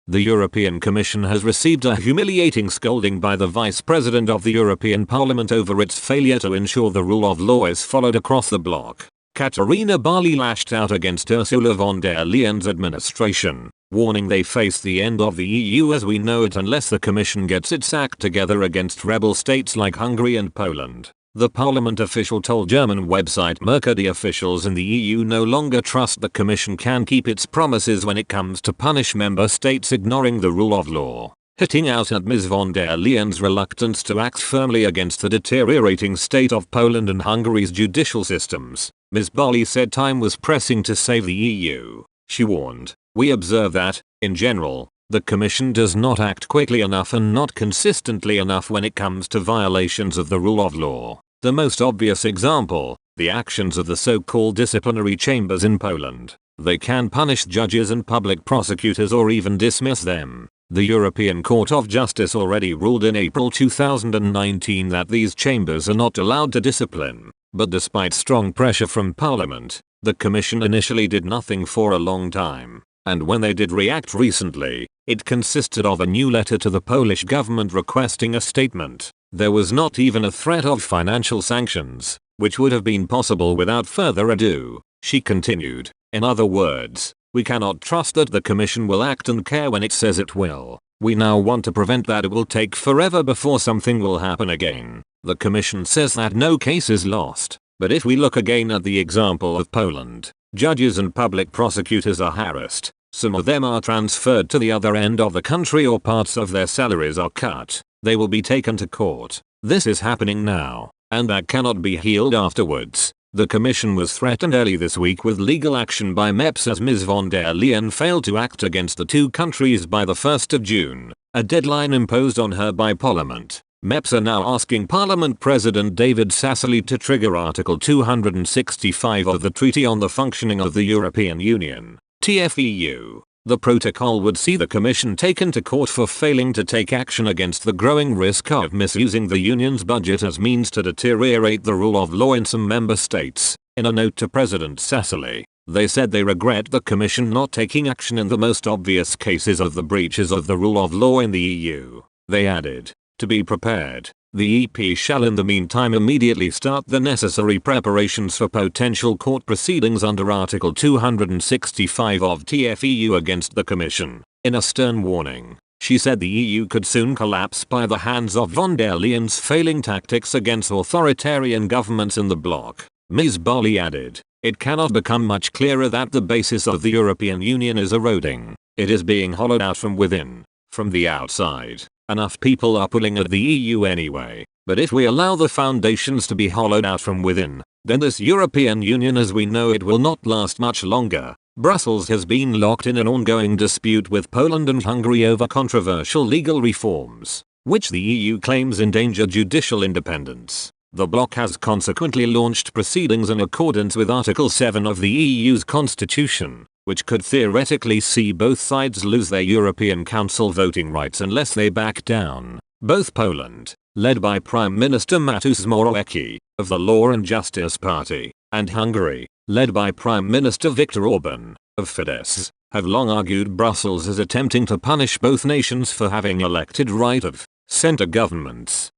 The European Commission has received a humiliating scolding by the Vice President of the European Parliament over its failure to ensure the rule of law is followed across the bloc. Katarina Barley lashed out against Ursula von der Leyen's administration, warning they face the end of the EU as we know it unless the Commission gets its act together against rebel states like Hungary and Poland. The parliament official told German website Mercadi officials in the EU no longer trust the Commission can keep its promises when it comes to punish member states ignoring the rule of law, hitting out at Ms von der Leyen's reluctance to act firmly against the deteriorating state of Poland and Hungary's judicial systems. Ms. Barley said time was pressing to save the EU. She warned, "We observe that, in general, the Commission does not act quickly enough and not consistently enough when it comes to violations of the rule of law. The most obvious example, the actions of the so-called disciplinary chambers in Poland. They can punish judges and public prosecutors or even dismiss them. The European Court of Justice already ruled in April 2019 that these chambers are not allowed to discipline, but despite strong pressure from Parliament, the Commission initially did nothing for a long time. And when they did react recently, it consisted of a new letter to the Polish government requesting a statement. There was not even a threat of financial sanctions, which would have been possible without further ado," she continued. "In other words, we cannot trust that the Commission will act and care when it says it will. We now want to prevent that. It will take forever before something will happen again. The Commission says that no case is lost, but if we look again at the example of Poland, judges and public prosecutors are harassed. Some of them are transferred to the other end of the country or parts of their salaries are cut. They will be taken to court. This is happening now, and that cannot be healed afterwards." The Commission was threatened early this week with legal action by MEPs as Ms von der Leyen failed to act against the two countries by the 1st of June, a deadline imposed on her by Parliament. MEPs are now asking Parliament President David Sassoli to trigger Article 265 of the Treaty on the Functioning of the European Union, TFEU. The protocol would see the Commission taken to court for failing to take action against the growing risk of misusing the Union's budget as means to deteriorate the rule of law in some member states. In a note to President Sassoli, they said they regret the Commission not taking action in the most obvious cases of the breaches of the rule of law in the EU. They added, "To be prepared, the EP shall in the meantime immediately start the necessary preparations for potential court proceedings under Article 265 of TFEU against the Commission." In a stern warning, she said the EU could soon collapse by the hands of von der Leyen's failing tactics against authoritarian governments in the bloc. Ms. Barley added, "It cannot become much clearer that the basis of the European Union is eroding. It is being hollowed out from within. From the outside, enough people are pulling at the EU anyway, but if we allow the foundations to be hollowed out from within, then this European Union as we know it will not last much longer." Brussels has been locked in an ongoing dispute with Poland and Hungary over controversial legal reforms, which the EU claims endanger judicial independence. The bloc has consequently launched proceedings in accordance with Article 7 of the EU's constitution, which could theoretically see both sides lose their European Council voting rights unless they back down. Both Poland, led by Prime Minister Mateusz Morawiecki, of the Law and Justice Party, and Hungary, led by Prime Minister Viktor Orban, of Fidesz, have long argued Brussels is attempting to punish both nations for having elected right of centre governments.